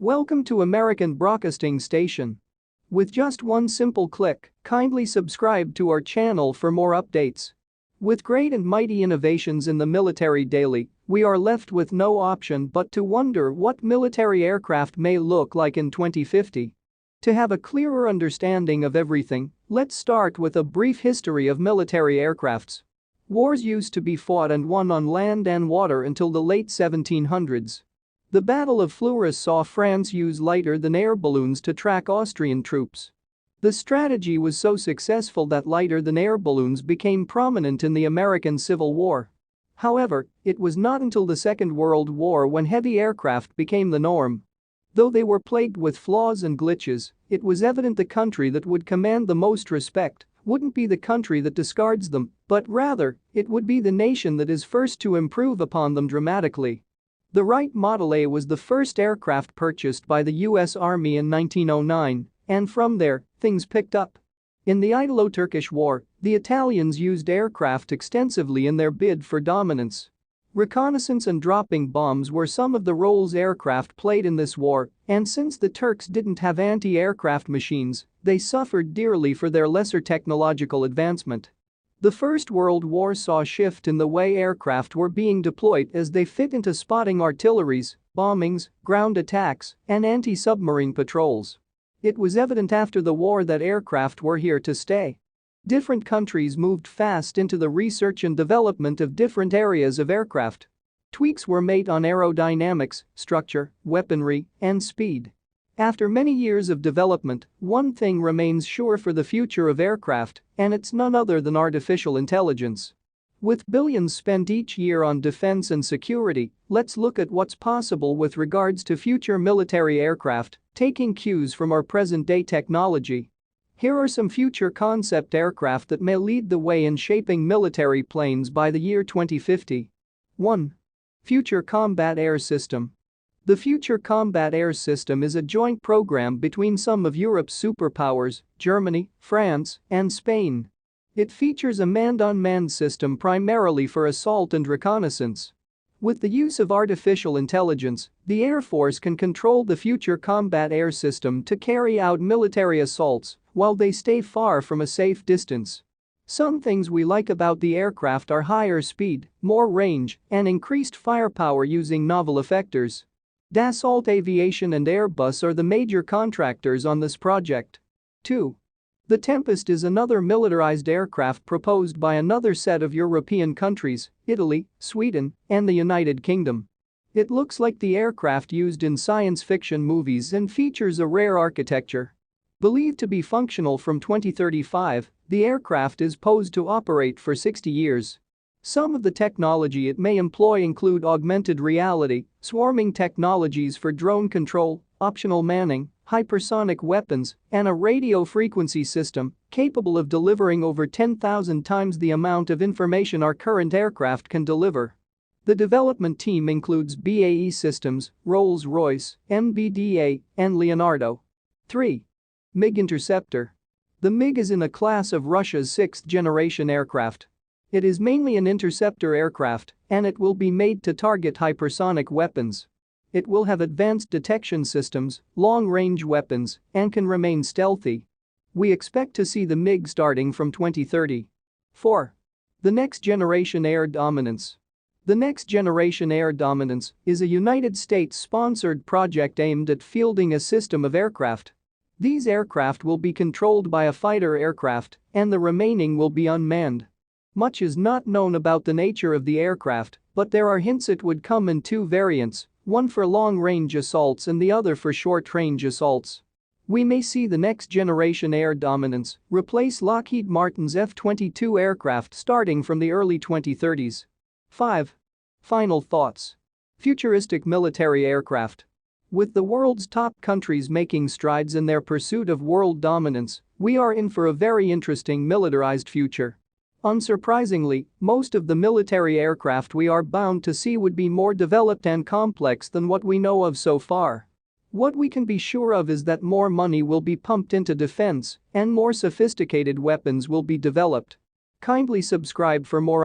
Welcome to American Broadcasting Station. With just one simple click, kindly subscribe to our channel for more updates. With great and mighty innovations in the military daily, we are left with no option but to wonder what military aircraft may look like in 2050. To have a clearer understanding of everything, let's start with a brief history of military aircrafts. Wars used to be fought and won on land and water until the late 1700s. The Battle of Fleurus saw France use lighter-than-air balloons to track Austrian troops. The strategy was so successful that lighter-than-air balloons became prominent in the American Civil War. However, it was not until the Second World War when heavy aircraft became the norm. Though they were plagued with flaws and glitches, it was evident the country that would command the most respect wouldn't be the country that discards them, but rather, it would be the nation that is first to improve upon them dramatically. The Wright Model A was the first aircraft purchased by the US Army in 1909, and from there, things picked up. In the Italo-Turkish War, the Italians used aircraft extensively in their bid for dominance. Reconnaissance and dropping bombs were some of the roles aircraft played in this war, and since the Turks didn't have anti-aircraft machines, they suffered dearly for their lesser technological advancement. The First World War saw a shift in the way aircraft were being deployed as they fit into spotting artilleries, bombings, ground attacks, and anti-submarine patrols. It was evident after the war that aircraft were here to stay. Different countries moved fast into the research and development of different areas of aircraft. Tweaks were made on aerodynamics, structure, weaponry, and speed. After many years of development, one thing remains sure for the future of aircraft, and it's none other than artificial intelligence. With billions spent each year on defense and security, let's look at what's possible with regards to future military aircraft, taking cues from our present-day technology. Here are some future concept aircraft that may lead the way in shaping military planes by the year 2050. 1. Future Combat Air System. The Future Combat Air System is a joint program between some of Europe's superpowers, Germany, France, and Spain. It features a manned-unmanned system primarily for assault and reconnaissance. With the use of artificial intelligence, the Air Force can control the Future Combat Air System to carry out military assaults while they stay far from a safe distance. Some things we like about the aircraft are higher speed, more range, and increased firepower using novel effectors. Dassault Aviation and Airbus are the major contractors on this project. 2. The Tempest is another militarized aircraft proposed by another set of European countries, Italy, Sweden, and the United Kingdom. It looks like the aircraft used in science fiction movies and features a rare architecture. Believed to be functional from 2035, the aircraft is posed to operate for 60 years. Some of the technology it may employ include augmented reality, swarming technologies for drone control, optional manning, hypersonic weapons, and a radio frequency system capable of delivering over 10,000 times the amount of information our current aircraft can deliver. The development team includes BAE Systems, Rolls-Royce, MBDA, and Leonardo. 3. MiG Interceptor. The MiG is in a class of Russia's sixth-generation aircraft. It is mainly an interceptor aircraft, and it will be made to target hypersonic weapons. It will have advanced detection systems, long-range weapons, and can remain stealthy. We expect to see the MiG starting from 2030. 4. The Next Generation Air Dominance. The Next Generation Air Dominance is a United States-sponsored project aimed at fielding a system of aircraft. These aircraft will be controlled by a fighter aircraft, and the remaining will be unmanned. Much is not known about the nature of the aircraft, but there are hints it would come in two variants, one for long-range assaults and the other for short-range assaults. We may see the Next Generation Air Dominance replace Lockheed Martin's F-22 aircraft starting from the early 2030s. 5. Final thoughts. Futuristic military aircraft. With the world's top countries making strides in their pursuit of world dominance, we are in for a very interesting militarized future. Unsurprisingly, most of the military aircraft we are bound to see would be more developed and complex than what we know of so far. What we can be sure of is that more money will be pumped into defense and more sophisticated weapons will be developed. Kindly subscribe for more